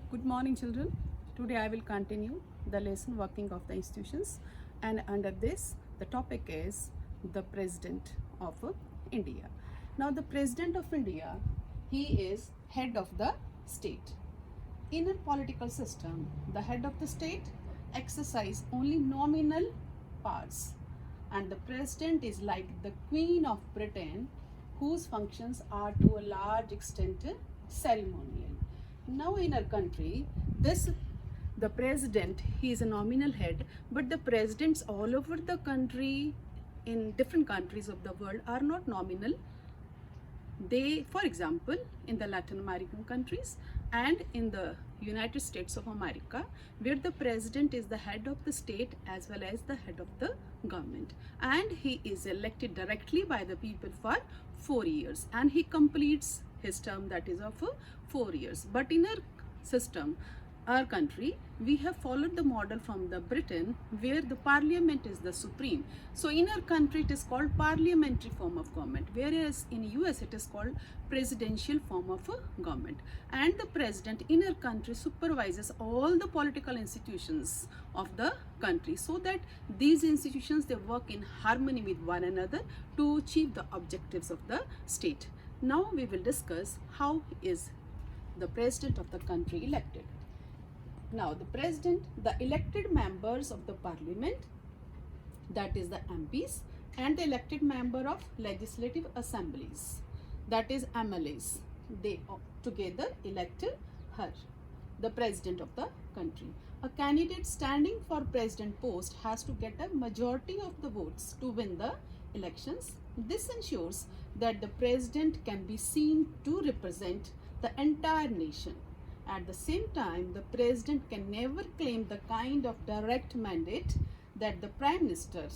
Good morning, children. Today I will continue the lesson working of the institutions, and under this, the topic is the President of India. Now, the President of India, he is head of the state. In a political system, the head of the state exercise only nominal powers, and the president is like the Queen of Britain, whose functions are to a large extent ceremonial. Now, in our country, this the president, he is a nominal head, but the presidents all over the country, in different countries of the world, are not nominal. They, for example, in the Latin American countries and in the United States of America, where the president is the head of the state as well as the head of the government, and he is elected directly by the people for 4 years, and he completes his term, that is of 4 years. But in our system, our country, we have followed the model from the Britain, where the parliament is the supreme. So in our country it is called parliamentary form of government, whereas in US it is called presidential form of government. And the president in our country supervises all the political institutions of the country, so that these institutions, they work in harmony with one another to achieve the objectives of the state. Now we will discuss how is the president of the country elected. Now, the president, the elected members of the parliament, that is the MPs, and the elected member of legislative assemblies, that is MLAs, they together elected her, the president of the country. A candidate standing for president post has to get a majority of the votes to win the elections. This ensures that the president can be seen to represent the entire nation. At the same time, the president can never claim the kind of direct mandate that the prime minister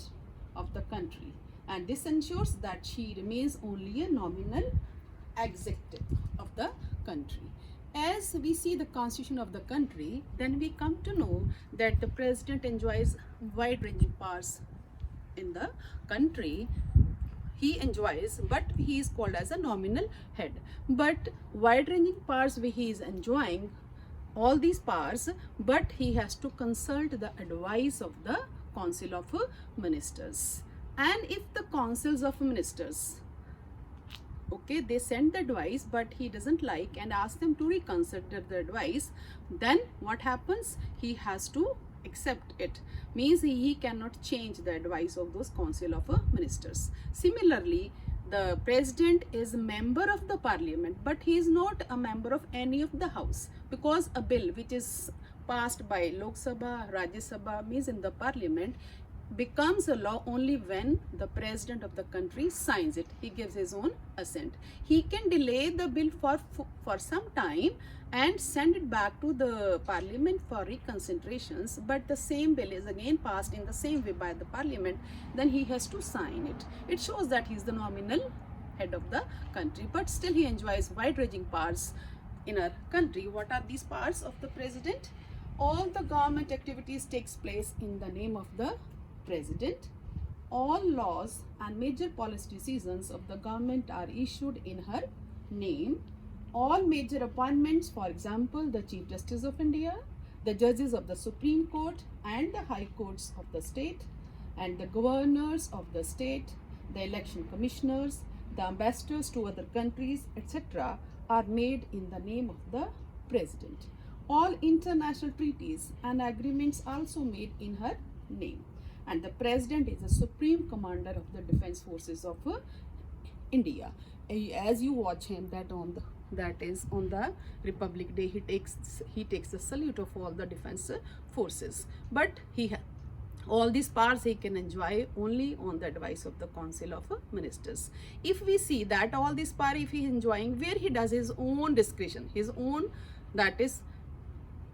of the country, and this ensures that she remains only a nominal executive of the country. As we see the constitution of the country, then we come to know that the president enjoys wide-ranging powers in the country. He enjoys, but he is called as a nominal head. But wide-ranging powers he is enjoying all these powers, but he has to consult the advice of the Council of Ministers. And if the councils of ministers, okay, they send the advice, but he doesn't like and ask them to reconsider the advice, then what happens? He has to accept it, means he cannot change the advice of those council of ministers. Similarly, the president is a member of the parliament, but he is not a member of any of the house, because a bill which is passed by Lok Sabha, Rajya Sabha, means in the parliament, becomes a law only when the president of the country signs it. He gives his own assent. He can delay the bill for some time and send it back to the parliament for reconsiderations, but the same bill is again passed in the same way by the parliament, then he has to sign it. It shows that he is the nominal head of the country, but still he enjoys wide-ranging powers in our country. What are these powers of the president? All the government activities takes place in the name of the president. All laws and major policy decisions of the government are issued in her name. All major appointments, for example, the Chief Justice of India, the judges of the Supreme Court and the High Courts of the state, and the governors of the state, the election commissioners, the ambassadors to other countries, etc., are made in the name of the president. All international treaties and agreements also made in her name. And the president is the supreme commander of the defense forces of India. As you watch him, that is on the Republic Day, he takes the salute of all the defense forces. But all these powers he can enjoy only on the advice of the Council of Ministers. If we see that all these power, if he is enjoying, where he does his own discretion, his own, that is,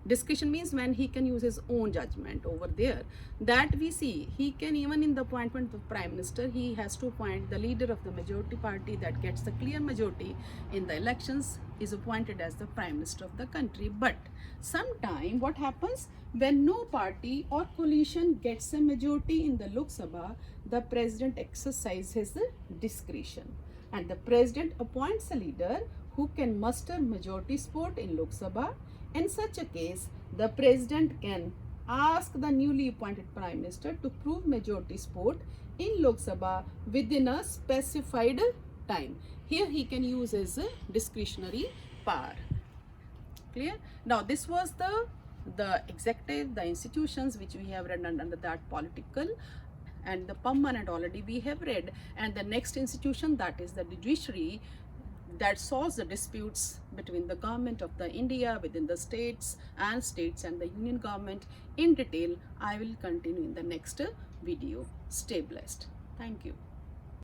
discretion means when he can use his own judgment over there, that we see he can, even in the appointment of prime minister, he has to appoint the leader of the majority party that gets the clear majority in the elections, is appointed as the prime minister of the country. But sometime what happens, when no party or coalition gets a majority in the Lok Sabha, the president exercises his discretion, and the president appoints a leader who can muster majority support in Lok Sabha In such a case, the president can ask the newly appointed prime minister to prove majority support in Lok Sabha within a specified time. Here he can use his discretionary power. Clear? Now this was the executive, the institutions which we have read under that political, and the permanent already we have read, and the next institution, that is the judiciary, that solves the disputes between the government of the India within the states and the union government in detail. I will continue in the next video. Stay blessed. Thank you.